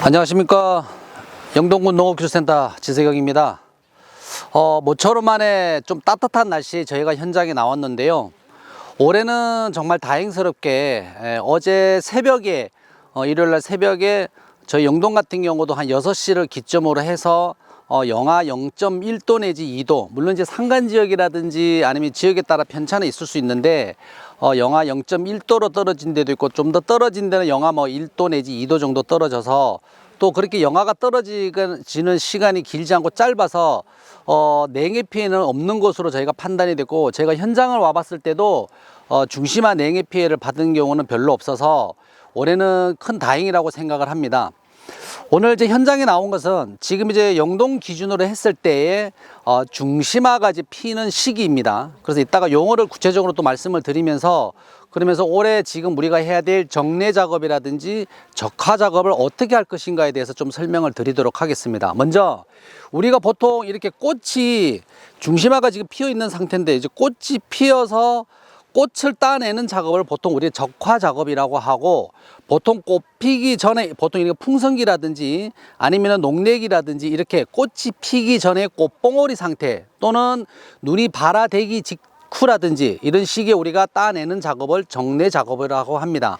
안녕하십니까. 영동군 농업기술센터 지세경입니다. 모처럼 만에 좀 따뜻한 날씨에 저희가 현장에 나왔는데요. 올해는 정말 다행스럽게 어제 새벽에 일요일날 새벽에 저희 영동 같은 경우도 한 6시를 기점으로 해서 영하 0.1도 내지 2도, 물론 이제 산간 지역이라든지 아니면 지역에 따라 편차는 있을 수 있는데 영하 0.1도로 떨어진 데도 있고, 좀 더 떨어진 데는 영하 1도 내지 2도 정도 떨어져서, 또 그렇게 영하가 떨어지는 시간이 길지 않고 짧아서 냉해 피해는 없는 것으로 저희가 판단이 됐고, 제가 현장을 와봤을 때도 중심화 냉해 피해를 받은 경우는 별로 없어서 올해는 큰 다행이라고 생각을 합니다. 오늘 이제 현장에 나온 것은 지금 이제 영동 기준으로 했을 때에 중심화가 이제 피는 시기입니다. 그래서 이따가 용어를 구체적으로 또 말씀을 드리면서, 그러면서 올해 지금 우리가 해야 될 정례 작업이라든지 적화 작업을 어떻게 할 것인가에 대해서 좀 설명을 드리도록 하겠습니다. 먼저 우리가 보통 이렇게 꽃이 중심화가 지금 피어 있는 상태인데, 이제 꽃이 피어서 꽃을 따내는 작업을 보통 우리 적화 작업이라고 하고, 보통 꽃 피기 전에 보통 이렇게 풍성기라든지 아니면 녹내기라든지 이렇게 꽃이 피기 전에 꽃봉오리 상태 또는 눈이 발아되기 직후라든지 이런 시기에 우리가 따내는 작업을 정례 작업이라고 합니다.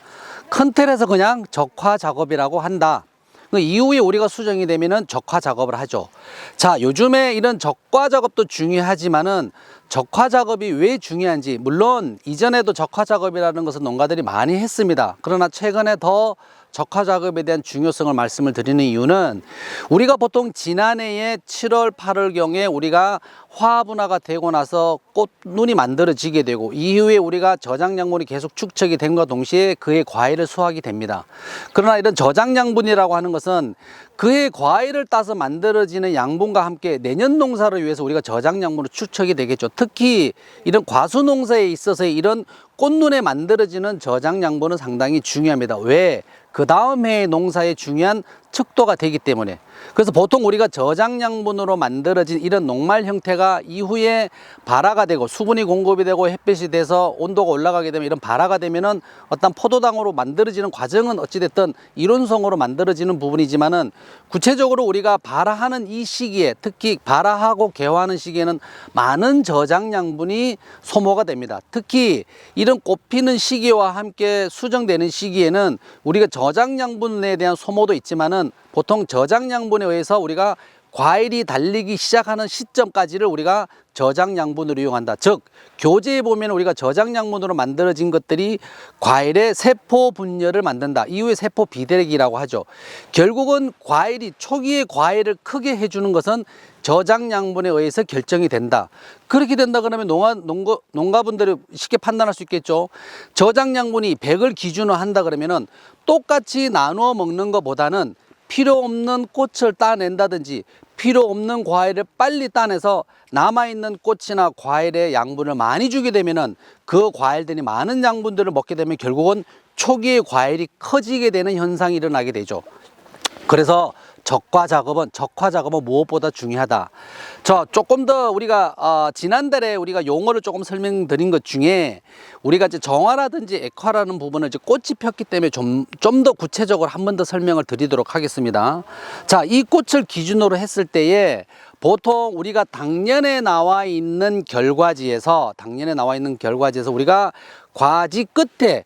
큰 틀에서 그냥 적화 작업이라고 한다. 그 이후에 우리가 수정이 되면은 적화 작업을 하죠. 자, 요즘에 이런 적화 작업도 중요하지만은 적화 작업이 왜 중요한지, 물론 이전에도 적화 작업이라는 것은 농가들이 많이 했습니다. 그러나 최근에 더 적화 작업에 대한 중요성을 말씀을 드리는 이유는, 우리가 보통 지난해에 7월 8월 경에 우리가 화분화가 되고 나서 꽃눈이 만들어지게 되고, 이후에 우리가 저장양분이 계속 축적이 됨과 동시에 그의 과일을 수확이 됩니다. 그러나 이런 저장양분이라고 하는 것은 그의 과일을 따서 만들어지는 양분과 함께 내년 농사를 위해서 우리가 저장양분으로 축적이 되겠죠. 특히 이런 과수농사에 있어서의 이런 꽃눈에 만들어지는 저장양분은 상당히 중요합니다. 왜? 그 다음 해의 농사에 중요한 척도가 되기 때문에. 그래서 보통 우리가 저장양분으로 만들어진 이런 녹말 형태가 이후에 발화가 되고 수분이 공급이 되고 햇빛이 돼서 온도가 올라가게 되면, 이런 발화가 되면은 어떤 포도당으로 만들어지는 과정은 어찌됐든 이론성으로 만들어지는 부분이지만은, 구체적으로 우리가 발화하는 이 시기에, 특히 발화하고 개화하는 시기에는 많은 저장양분이 소모가 됩니다. 특히 이런 꽃 피는 시기와 함께 수정되는 시기에는 우리가 저장양분에 대한 소모도 있지만은, 보통 저장양분에 의해서 우리가 과일이 달리기 시작하는 시점까지를 우리가 저장양분으로 이용한다. 즉, 교재에 보면 우리가 저장양분으로 만들어진 것들이 과일의 세포 분열을 만든다. 이후에 세포 비대기라고 하죠. 결국은 과일이, 초기에 과일을 크게 해주는 것은 저장양분에 의해서 결정이 된다. 그렇게 된다 그러면 농가분들이 쉽게 판단할 수 있겠죠. 저장양분이 100을 기준으로 한다 그러면은 똑같이 나누어 먹는 것보다는 필요 없는 꽃을 따낸다든지 필요 없는 과일을 빨리 따내서 남아있는 꽃이나 과일의 양분을 많이 주게 되면은, 그 과일들이 많은 양분들을 먹게 되면 결국은 초기에 과일이 커지게 되는 현상이 일어나게 되죠. 그래서 적화 작업은 무엇보다 중요하다. 조금 더 우리가 지난달에 우리가 용어를 조금 설명드린 것 중에, 우리가 이제 정화라든지 액화라는 부분을 이제 꽃이 폈기 때문에 좀 더 구체적으로 한 번 더 설명을 드리도록 하겠습니다. 자, 이 꽃을 기준으로 했을 때에 보통 우리가 당년에 나와 있는 결과지에서 우리가 가지 끝에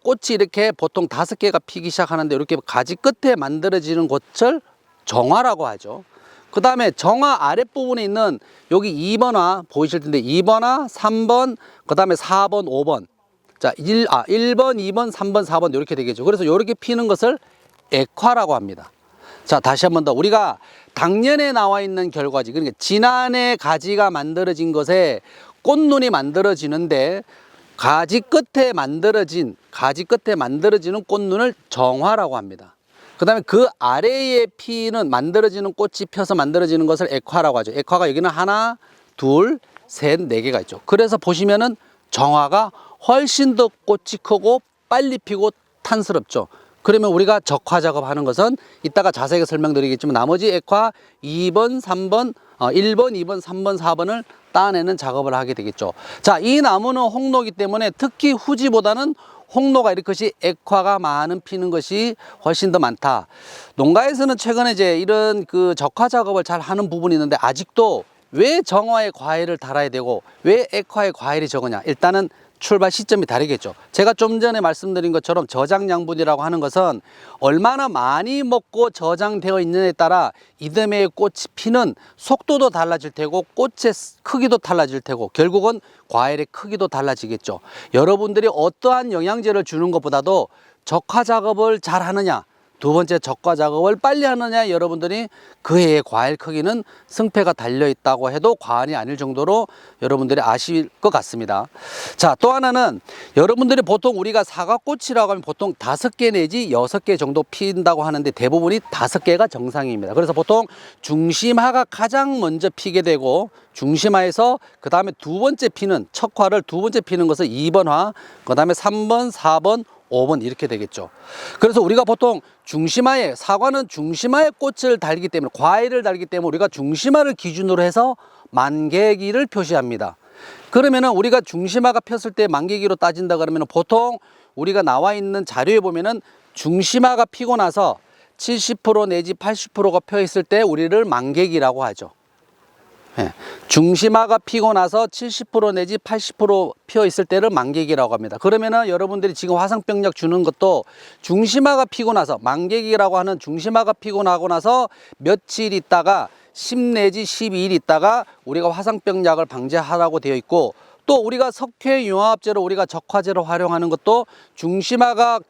꽃이 이렇게 보통 5개가 피기 시작하는데, 이렇게 가지 끝에 만들어지는 꽃을 정화라고 하죠. 그 다음에 정화 아랫부분에 있는 여기 2번화 보이실 텐데, 2번화, 3번, 그 다음에 4번, 5번. 자, 1번, 2번, 3번, 4번 이렇게 되겠죠. 그래서 이렇게 피는 것을 액화라고 합니다. 자, 다시 한 번 더. 우리가 당년에 나와 있는 결과지, 그러니까 지난해 가지가 만들어진 것에 꽃눈이 만들어지는데, 가지 끝에 만들어지는 꽃눈을 정화라고 합니다. 그 다음에 그 아래에 피는 만들어지는 꽃이 펴서 만들어지는 것을 액화라고 하죠. 액화가 여기는 하나, 둘, 셋, 4개가 있죠. 그래서 보시면은 정화가 훨씬 더 꽃이 크고 빨리 피고 탄스럽죠. 그러면 우리가 적화 작업하는 것은 이따가 자세하게 설명드리겠지만, 나머지 액화 2번, 3번, 1번, 2번, 3번, 4번을 따내는 작업을 하게 되겠죠. 자, 이 나무는 홍로이기 때문에 특히 후지보다는 홍로가 이렇게 액화가 많은 피는 것이 훨씬 더 많다. 농가에서는 최근에 이제 이런 그 적화 작업을 잘 하는 부분이 있는데 아직도 왜 정화에 과일을 달아야 되고 왜 액화에 과일이 적으냐. 일단은 출발 시점이 다르겠죠. 제가 좀 전에 말씀드린 것처럼 저장 양분이라고 하는 것은 얼마나 많이 먹고 저장되어 있느냐에 따라 이듬해의 꽃이 피는 속도도 달라질 테고 꽃의 크기도 달라질 테고 결국은 과일의 크기도 달라지겠죠. 여러분들이 어떠한 영양제를 주는 것보다도 적화 작업을 잘 하느냐, 두 번째 적화 작업을 빨리 하느냐, 여러분들이 그 해의 과일 크기는 승패가 달려 있다고 해도 과언이 아닐 정도로 여러분들이 아실 것 같습니다. 자, 또 하나는 여러분들이 보통 우리가 사과꽃이라고 하면 보통 5개 내지 6개 정도 피운다고 하는데 대부분이 5개가 정상입니다. 그래서 보통 중심화가 가장 먼저 피게 되고 중심화에서 그 다음에 두 번째 피는 척화를 두 번째 피는 것을 2번화, 그 다음에 3번, 4번, 5번 이렇게 되겠죠. 그래서 우리가 보통 중심화에, 사과는 중심화에 꽃을 달기 때문에, 과일을 달기 때문에 우리가 중심화를 기준으로 해서 만개기를 표시합니다. 그러면은 우리가 중심화가 폈을 때 만개기로 따진다 그러면 보통 우리가 나와 있는 자료에 보면은 중심화가 피고 나서 70% 내지 80%가 펴 있을 때 우리를 만개기라고 하죠. 예, 중심화가 피고 나서 70% 내지 80% 피어 있을 때를 만개기라고 합니다. 그러면은 여러분들이 지금 화상병약 주는 것도 중심화가 피고 나서, 만개기라고 하는 중심화가 피고 나고 나서 며칠 있다가 10 내지 12일 있다가 우리가 화상병약을 방지하라고 되어 있고, 또 우리가 석회융합제로 우리가 적화제로 활용하는 것도 중심화가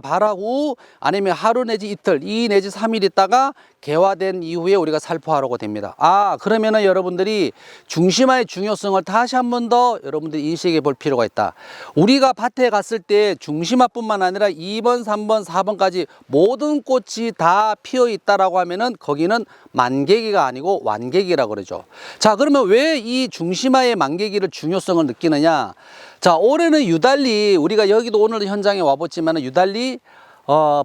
발화 후 아니면 하루 내지 이틀, 2 내지 3일 있다가 개화된 이후에 우리가 살포하라고 됩니다. 그러면은 여러분들이 중심화의 중요성을 다시 한 번 더 여러분들이 인식해 볼 필요가 있다. 우리가 밭에 갔을 때 중심화뿐만 아니라 2번, 3번, 4번까지 모든 꽃이 다 피어 있다라고 하면은 거기는 만개기가 아니고 완개기라고 그러죠. 자, 그러면 왜 이 중심화의 만개기를 중요성을 느끼느냐? 자, 올해는 유달리 우리가 여기도 오늘 현장에 와봤지만 유달리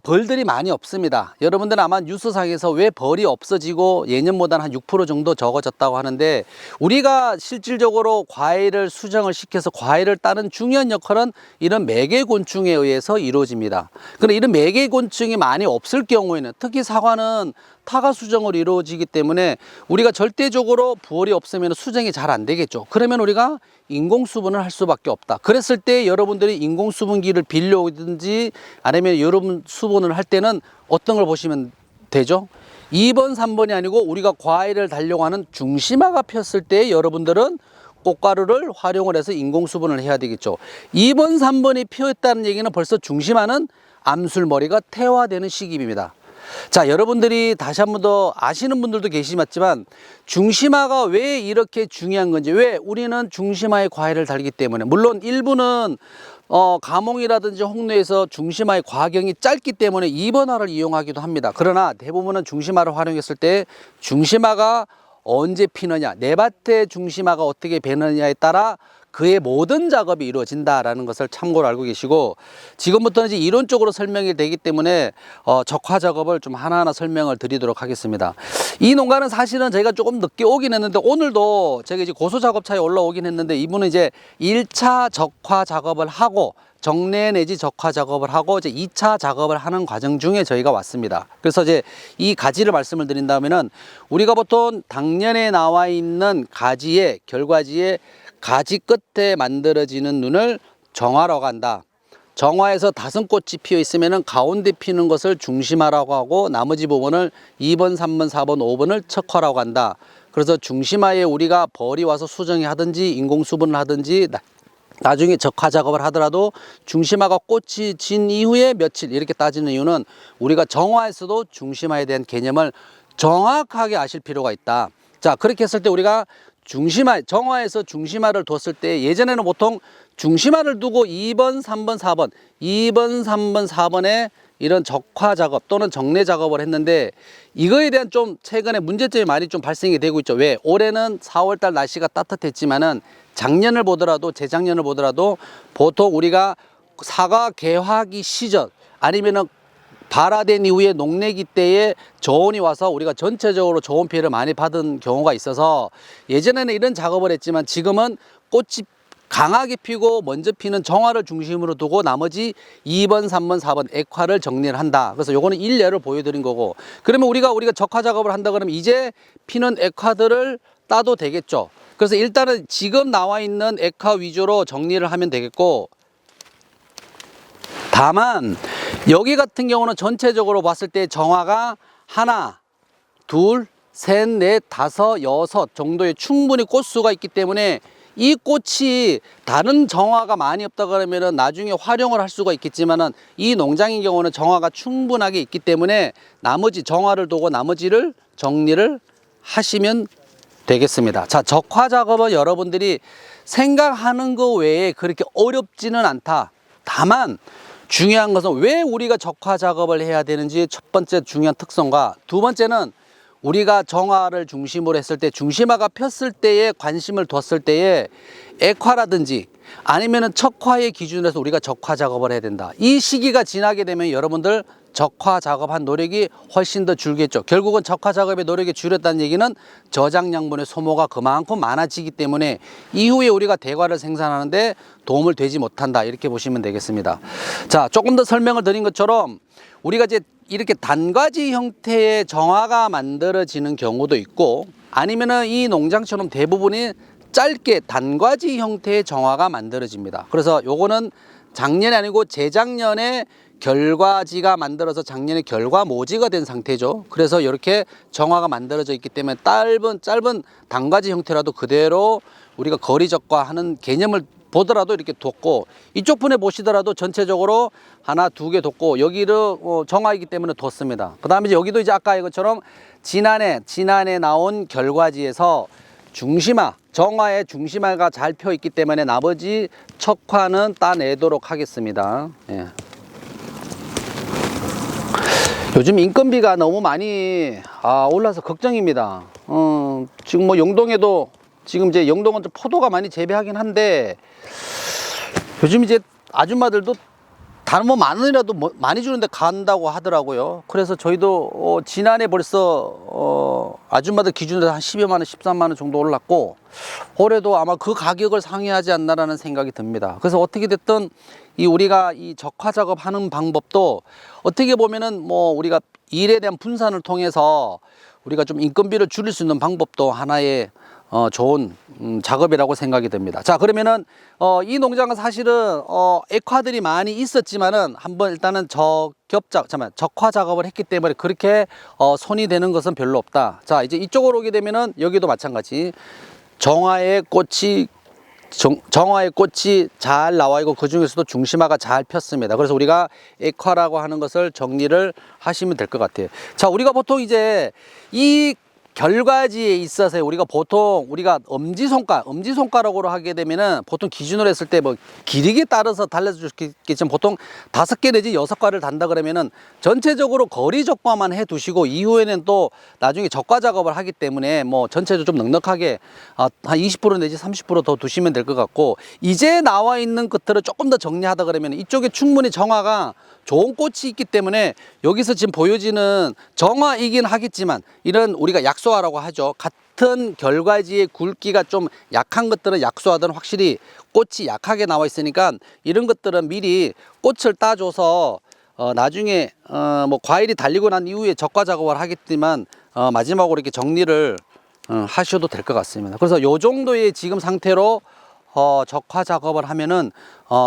벌들이 많이 없습니다. 여러분들은 아마 뉴스상에서 왜 벌이 없어지고 예년보다는 한 6% 정도 적어졌다고 하는데, 우리가 실질적으로 과일을 수정을 시켜서 과일을 따는 중요한 역할은 이런 매개곤충에 의해서 이루어집니다. 그런데 이런 매개곤충이 많이 없을 경우에는, 특히 사과는 타가 수정으로 이루어지기 때문에 우리가 절대적으로 부월이 없으면 수정이 잘 안 되겠죠. 그러면 우리가 인공 수분을 할 수밖에 없다. 그랬을 때 여러분들이 인공 수분기를 빌려오든지 아니면 여러분 수분을 할 때는 어떤 걸 보시면 되죠? 2번, 3번이 아니고 우리가 과일을 달려고 하는 중심화가 폈을 때 여러분들은 꽃가루를 활용을 해서 인공 수분을 해야 되겠죠. 2번, 3번이 피었다는 얘기는 벌써 중심화는 암술머리가 퇴화되는 시기입니다. 자, 여러분들이 다시 한 번 더 아시는 분들도 계시지만 중심화가 왜 이렇게 중요한 건지, 왜 우리는 중심화의 과일을 달기 때문에, 물론 일부는 가몽이라든지 홍로에서 중심화의 과경이 짧기 때문에 2번화를 이용하기도 합니다. 그러나 대부분은 중심화를 활용했을 때 중심화가 언제 피느냐, 내 밭의 중심화가 어떻게 배느냐에 따라 그의 모든 작업이 이루어진다라는 것을 참고로 알고 계시고, 지금부터는 이제 이론적으로 설명이 되기 때문에 적화 작업을 좀 하나하나 설명을 드리도록 하겠습니다. 이 농가는 사실은 저희가 조금 늦게 오긴 했는데, 오늘도 제가 이제 고소 작업차에 올라오긴 했는데, 이분은 이제 1차 적화 작업을 하고 정례 내지 적화 작업을 하고 이제 2차 작업을 하는 과정 중에 저희가 왔습니다. 그래서 이제 이 가지를 말씀을 드린다면은, 우리가 보통 당년에 나와 있는 가지의 결과지의 가지 끝에 만들어지는 눈을 정화라고 한다. 정화에서 5꽃이 피어 있으면 가운데 피는 것을 중심화라고 하고, 나머지 부분을 2번, 3번, 4번, 5번을 척화라고 한다. 그래서 중심화에 우리가 벌이 와서 수정이 하든지 인공 수분을 하든지 나중에 적화 작업을 하더라도 중심화가 꽃이 진 이후에 며칠 이렇게 따지는 이유는 우리가 정화에서도 중심화에 대한 개념을 정확하게 아실 필요가 있다. 자, 그렇게 했을 때 우리가 정화에서 중심화를 뒀을 때, 예전에는 보통 중심화를 두고 2번, 3번, 4번, 2번, 3번, 4번에 이런 적화 작업 또는 정례 작업을 했는데, 이거에 대한 좀 최근에 문제점이 많이 좀 발생이 되고 있죠. 왜? 올해는 4월달 날씨가 따뜻했지만은 작년을 보더라도, 재작년을 보더라도 보통 우리가 사과 개화기 시절 아니면은 발화된 이후에 녹내기 때에 저온이 와서 우리가 전체적으로 저온 피해를 많이 받은 경우가 있어서, 예전에는 이런 작업을 했지만 지금은 꽃이 강하게 피고 먼저 피는 정화를 중심으로 두고 나머지 2번, 3번, 4번 액화를 정리를 한다. 그래서 요거는 일례를 보여드린 거고, 그러면 우리가 적화 작업을 한다 그러면 이제 피는 액화들을 따도 되겠죠. 그래서 일단은 지금 나와 있는 액화 위주로 정리를 하면 되겠고, 다만 여기 같은 경우는 전체적으로 봤을 때 정화가 하나, 둘, 셋, 넷, 다섯, 여섯 정도의 충분히 꽃수가 있기 때문에 이 꽃이 다른 정화가 많이 없다 그러면은 나중에 활용을 할 수가 있겠지만은 이 농장의 경우는 정화가 충분하게 있기 때문에 나머지 정화를 두고 나머지를 정리를 하시면 되겠습니다. 자, 적화 작업은 여러분들이 생각하는 거 외에 그렇게 어렵지는 않다. 다만 중요한 것은 왜 우리가 적화 작업을 해야 되는지 첫 번째 중요한 특성과, 두 번째는 우리가 정화를 중심으로 했을 때 중심화가 폈을 때에 관심을 뒀을 때에 액화라든지 아니면은 척화의 기준에서 우리가 적화 작업을 해야 된다. 이 시기가 지나게 되면 여러분들 적화 작업한 노력이 훨씬 더 줄겠죠. 결국은 적화 작업의 노력이 줄였다는 얘기는 저장양분의 소모가 그만큼 많아지기 때문에 이후에 우리가 대과를 생산하는데 도움을 되지 못한다, 이렇게 보시면 되겠습니다. 자, 조금 더 설명을 드린 것처럼 우리가 이제 이렇게 단과지 형태의 정화가 만들어지는 경우도 있고, 아니면은 이 농장처럼 대부분이 짧게 단과지 형태의 정화가 만들어집니다. 그래서 요거는 작년이 아니고 재작년에 결과지가 만들어서 작년에 결과 모지가 된 상태죠. 그래서 이렇게 정화가 만들어져 있기 때문에 짧은 단과지 형태라도 그대로 우리가 거리 적과하는 개념을 보더라도 이렇게 뒀고, 이쪽 분에 보시더라도 전체적으로 하나, 두 개 뒀고, 여기를 정화이기 때문에 뒀습니다. 그 다음에 여기도 이제 아까 이것처럼 지난해 나온 결과지에서 중심화, 정화의 중심화가 잘 펴 있기 때문에 나머지 척화는 따내도록 하겠습니다. 예. 요즘 인건비가 너무 많이 올라서 걱정입니다. 지금 뭐 영동에도 지금 이제 영동은 좀 포도가 많이 재배하긴 한데, 요즘 이제 아줌마들도 단 뭐 만 원이라도 많이 주는데 간다고 하더라고요. 그래서 저희도 지난해 벌써 아줌마들 기준으로 한 10여만 원, 13만 원 정도 올랐고, 올해도 아마 그 가격을 상회하지 않나라는 생각이 듭니다. 그래서 어떻게 됐든 우리가 이 적화 작업하는 방법도 어떻게 보면은 뭐 우리가 일에 대한 분산을 통해서 우리가 좀 인건비를 줄일 수 있는 방법도 하나의 좋은 작업이라고 생각이 됩니다. 자, 그러면은 이 농장은 사실은 액화들이 많이 있었지만은 한번 일단은 적화 작업을 했기 때문에 그렇게 손이 되는 것은 별로 없다. 자, 이제 이쪽으로 오게 되면은 여기도 마찬가지 정화의 꽃이 잘 나와 있고 그 중에서도 중심화가 잘 폈습니다. 그래서 우리가 액화라고 하는 것을 정리를 하시면 될 것 같아요. 자, 우리가 보통 이제 이 결과지에 있어서 우리가 엄지손가락으로 하게 되면은 보통 기준으로 했을 때 뭐 길이에 따라서 달라질 수 있겠지만 보통 5개 내지 6과를 단다 그러면은 전체적으로 거리 적과만 해 두시고 이후에는 또 나중에 적과 작업을 하기 때문에 뭐 전체적으로 좀 넉넉하게 한 20% 내지 30% 더 두시면 될 것 같고, 이제 나와 있는 것들을 조금 더 정리하다 그러면 이쪽에 충분히 정화가 좋은 꽃이 있기 때문에 여기서 지금 보여지는 정화이긴 하겠지만 이런 우리가 약소화라고 하죠. 같은 결과지의 굵기가 좀 약한 것들은 약소화들은 확실히 꽃이 약하게 나와 있으니까 이런 것들은 미리 꽃을 따줘서 나중에 뭐 과일이 달리고 난 이후에 적과 작업을 하겠지만 마지막으로 이렇게 정리를 하셔도 될 것 같습니다. 그래서 요 정도의 지금 상태로 적화 작업을 하면은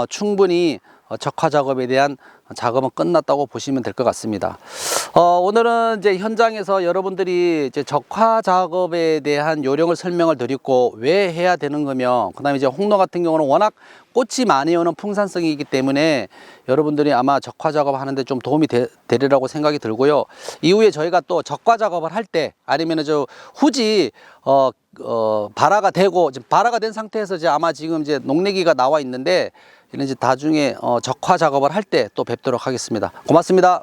충분히 적화 작업에 대한 작업은 끝났다고 보시면 될 것 같습니다. 오늘은 이제 현장에서 여러분들이 이제 적화 작업에 대한 요령을 설명을 드렸고 왜 해야 되는 거며, 그 다음에 이제 홍로 같은 경우는 워낙 꽃이 많이 오는 풍산성이기 때문에 여러분들이 아마 적화 작업 하는데 좀 도움이 되리라고 생각이 들고요. 이후에 저희가 또 적화 작업을 할 때 아니면은 저 후지 발화가 되고 발화가 된 상태에서 이제 아마 지금 이제 녹내기가 나와 있는데 이런 이제 나중에 적화 작업을 할 때 또 뵙도록 하겠습니다. 고맙습니다.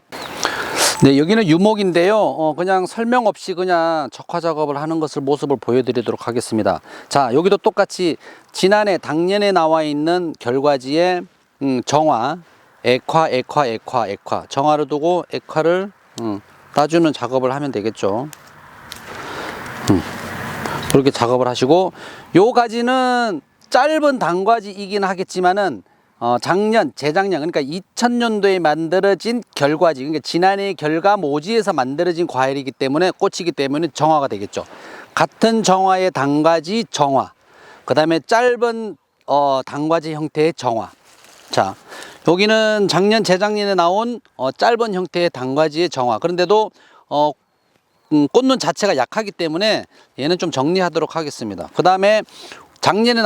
네, 여기는 유목인데요. 그냥 설명 없이 그냥 적화 작업을 하는 것을 모습을 보여드리도록 하겠습니다. 자, 여기도 똑같이 작년에 나와 있는 결과지의 정화, 액화, 정화를 두고 액화를 따주는 작업을 하면 되겠죠. 그렇게 작업을 하시고, 요 가지는 짧은 단과지이긴 하겠지만은 재작년 그러니까 2000년도에 만들어진 결과지, 그러니까 지난해 결과 모지에서 만들어진 과일이기 때문에 꽃이기 때문에 정화가 되겠죠. 같은 정화의 단과지 정화, 그 다음에 짧은 단과지 형태의 정화. 자, 여기는 재작년에 나온 짧은 형태의 단과지의 정화. 그런데도 꽃눈 자체가 약하기 때문에 얘는 좀 정리하도록 하겠습니다. 그 다음에 당년에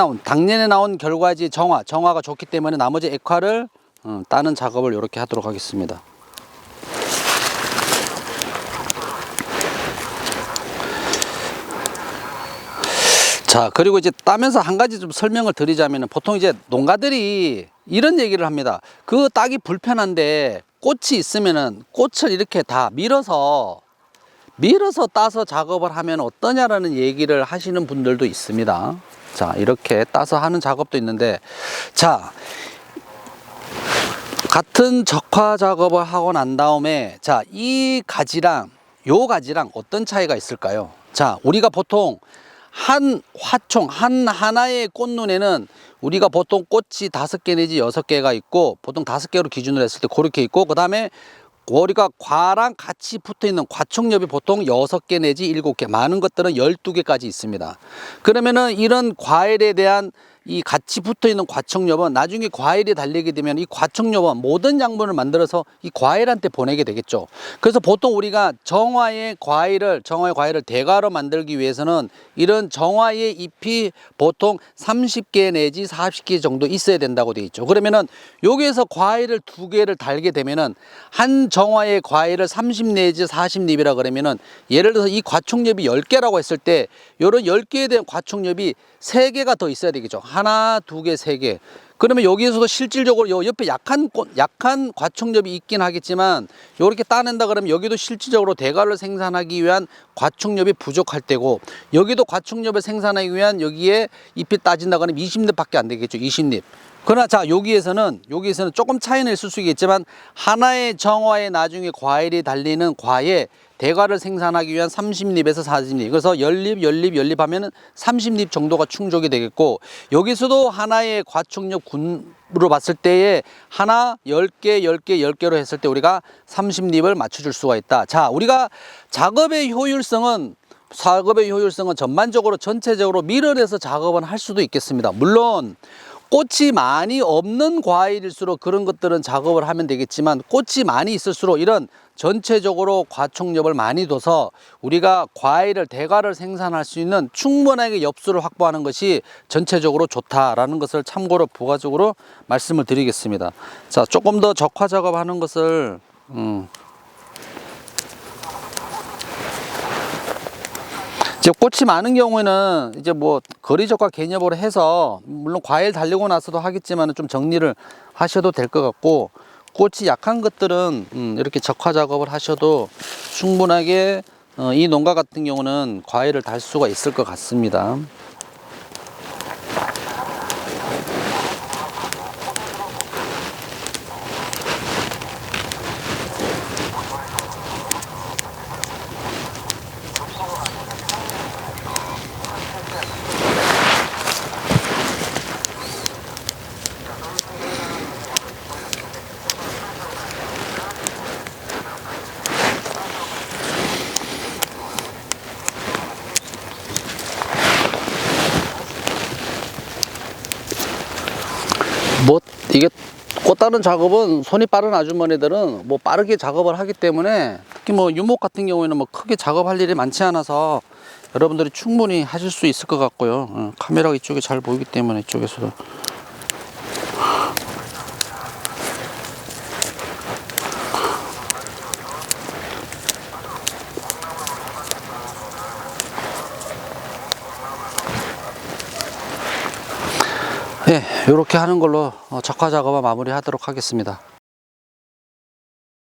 나온 결과지 정화가 좋기 때문에 나머지 액화를 따는 작업을 이렇게 하도록 하겠습니다. 자, 그리고 이제 따면서 한 가지 좀 설명을 드리자면, 보통 이제 농가들이 이런 얘기를 합니다. 그 따기 불편한데 꽃이 있으면은 꽃을 이렇게 다 밀어서 따서 작업을 하면 어떠냐라는 얘기를 하시는 분들도 있습니다. 자, 이렇게 따서 하는 작업도 있는데, 자, 같은 적화 작업을 하고 난 다음에, 자, 이 가지랑 요 가지랑 어떤 차이가 있을까요? 자, 우리가 보통 한 화총 하나의 꽃눈에는 우리가 보통 꽃이 5개 내지 6개가 있고, 보통 5개로 기준으로 했을 때 그렇게 있고, 그 다음에 우리가 과랑 같이 붙어 있는 과촉엽이 보통 6개 내지 7개, 많은 것들은 12개까지 있습니다. 그러면은 이런 과일에 대한 이 같이 붙어 있는 과촉엽은 나중에 과일이 달리게 되면 이 과촉엽은 모든 양분을 만들어서 이 과일한테 보내게 되겠죠. 그래서 보통 우리가 정화의 과일을 대가로 만들기 위해서는 이런 정화의 잎이 보통 30개 내지 40개 정도 있어야 된다고 되어 있죠. 그러면은 여기에서 과일을 2개를 달게 되면은 한 정화의 과일을 30 내지 40잎이라 그러면은, 예를 들어서 이 과촉엽이 10개라고 했을 때 이런 10개에 대한 과촉엽이 3개가 더 있어야 되겠죠. 하나, 2개, 3개. 그러면 여기에서도 실질적으로 요 옆에 약한 과촉엽이 있긴 하겠지만, 요렇게 따낸다 그러면 여기도 실질적으로 대가를 생산하기 위한 과촉엽이 부족할 때고, 여기도 과촉엽을 생산하기 위한 여기에 잎이 따진다 그러면 20잎 밖에 안 되겠죠. 20잎. 그러나 자, 여기에서는 조금 차이는 있을 수 있겠지만, 하나의 정화에 나중에 과일이 달리는 과에 대과를 생산하기 위한 30잎에서 40잎, 그래서 10잎 하면은 30잎 정도가 충족이 되겠고, 여기서도 하나의 과촉엽 군으로 봤을 때에 하나 10개로 했을 때 우리가 30잎을 맞춰줄 수가 있다. 자, 우리가 작업의 효율성은 전체적으로 밀어내서 작업은 할 수도 있겠습니다. 물론 꽃이 많이 없는 과일일수록 그런 것들은 작업을 하면 되겠지만, 꽃이 많이 있을수록 이런 전체적으로 과촉엽을 많이 둬서 우리가 대과를 생산할 수 있는 충분하게 엽수를 확보하는 것이 전체적으로 좋다라는 것을 참고로 부가적으로 말씀을 드리겠습니다. 자, 조금 더 적화 작업하는 것을 이제 꽃이 많은 경우에는 이제 뭐 거리적과 개념으로 해서, 물론 과일 달리고 나서도 하겠지만 좀 정리를 하셔도 될 것 같고, 꽃이 약한 것들은 이렇게 적화 작업을 하셔도 충분하게 이 농가 같은 경우는 과일을 달 수가 있을 것 같습니다. 이게 꽃 따는 작업은 손이 빠른 아주머니들은 뭐 빠르게 작업을 하기 때문에, 특히 뭐 유목 같은 경우에는 뭐 크게 작업할 일이 많지 않아서 여러분들이 충분히 하실 수 있을 것 같고요. 카메라가 이쪽에 잘 보이기 때문에 이쪽에서 이렇게 하는 걸로 적화 작업을 마무리하도록 하겠습니다.